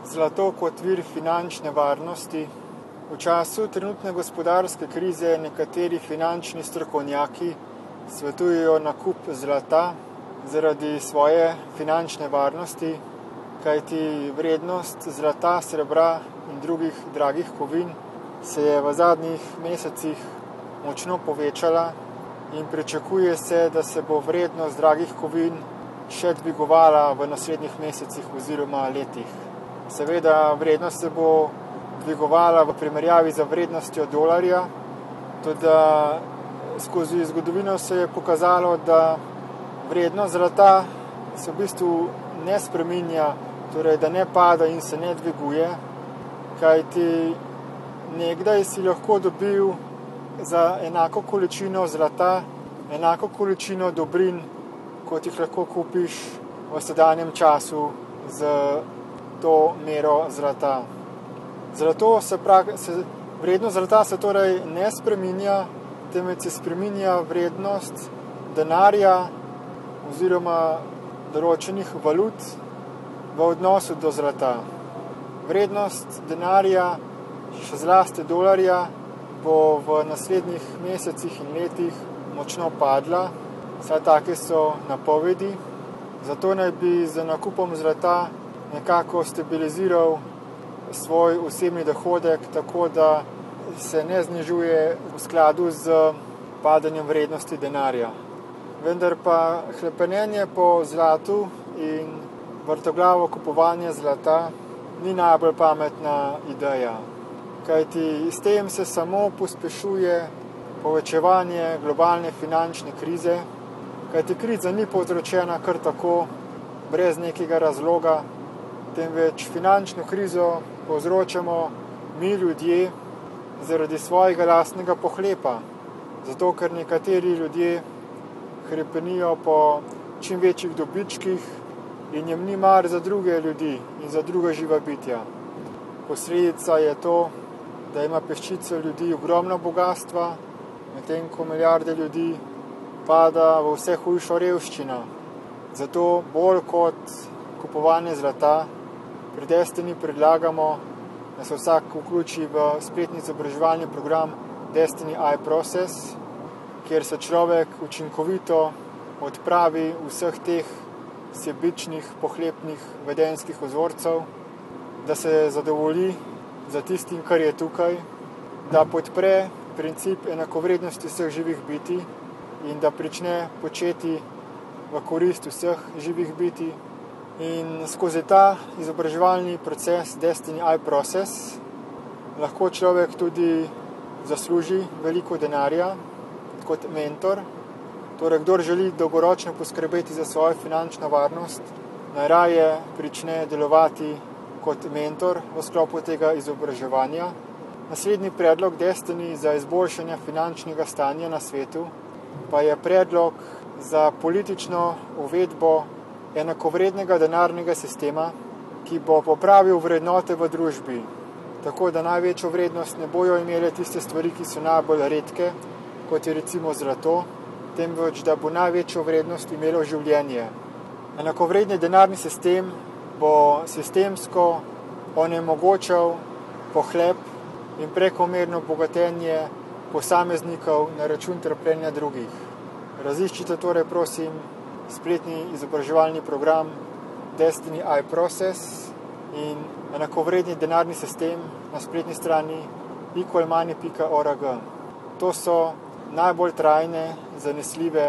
Zlato kot vir finančne varnosti. V času trenutne gospodarske krize nekateri finančni strokovnjaki svetujejo nakup zlata zaradi svoje finančne varnosti, kajti vrednost zlata, srebra in drugih dragih kovin se je v zadnjih mesecih močno povečala in pričakuje se, da se bo vrednost dragih kovin še dvigovala v naslednjih mesecih oziroma letih. Seveda vrednost se bo dvigovala v primerjavi z vrednostjo dolarja, tudi skozi zgodovino se je pokazalo, da vrednost zlata se v bistvu ne spreminja, torej da ne pada in se ne dviguje, kajti nekdaj si lahko dobil za enako količino zlata, enako količino dobrin, kot jih lahko kupiš v sedanjem času z to mero zlata. Vrednost zlata se torej ne spreminja, temveč se spreminja vrednost denarja oziroma določenih valut v odnosu do zlata. Vrednost denarja, še zlasti dolarja, bo v naslednjih mesecih in letih močno padla, saj take so napovedi. Zato naj bi z nakupom zlata nekako stabiliziral svoj osebni dohodek, tako da se ne znižuje v skladu z padanjem vrednosti denarja. Vendar pa hlepenenje po zlatu in vrtoglavo kupovanje zlata ni najbolj pametna ideja, kajti s tem se samo pospešuje povečevanje globalne finančne krize, kajti kriza ni povzročena kar tako, brez nekega razloga, temveč finančno krizo povzročamo mi ljudje zaradi svojega lastnega pohlepa, zato ker nekateri ljudje hrepenijo po čim večjih dobičkih in jim ni mar za druge ljudi in za druga živa bitja. Posledica je to, da ima peščica ljudi ogromno bogastva, medtem ko milijarde ljudi pada v vse hujšo revščino. Zato bolj kot kupovanje zlata pri Destiny predlagamo, da se vsak vključi v spletni izobraževalni program Destiny iProcess, kjer se človek učinkovito odpravi vseh teh sebičnih, pohlepnih vedenjskih vzorcev, da se zadovolji za tistim, kar je tukaj, da podpre princip enakovrednosti vseh živih bitij in da prične početi v korist vseh živih bitij. In skozi ta izobraževalni proces Destiny iProcess lahko človek tudi zasluži veliko denarja kot mentor. Torej, kdor želi dolgoročno poskrbeti za svojo finančno varnost, najraje prične delovati kot mentor v sklopu tega izobraževanja. Naslednji predlog Destiny za izboljšanje finančnega stanja na svetu pa je predlog za politično uvedbo enakovrednega denarnega sistema, ki bo popravil vrednote v družbi, tako da največjo vrednost ne bojo imele tiste stvari, ki so najbolj redke, kot je recimo zlato, temveč da bo največjo vrednost imelo življenje. Enakovredni denarni sistem bo sistemsko onemogočal pohlep in prekomerno bogatenje posameznikov na račun trpljenja drugih. Raziščite torej, prosim, spletni izobraževalni program Destiny iProcess in enakovredni denarni sistem na spletni strani equalmoney.org. To so najbolj trajne, zanesljive,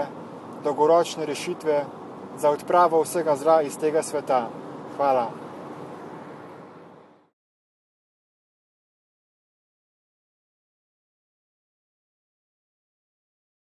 dolgoročne rešitve za odpravo vsega zla iz tega sveta. Hvala.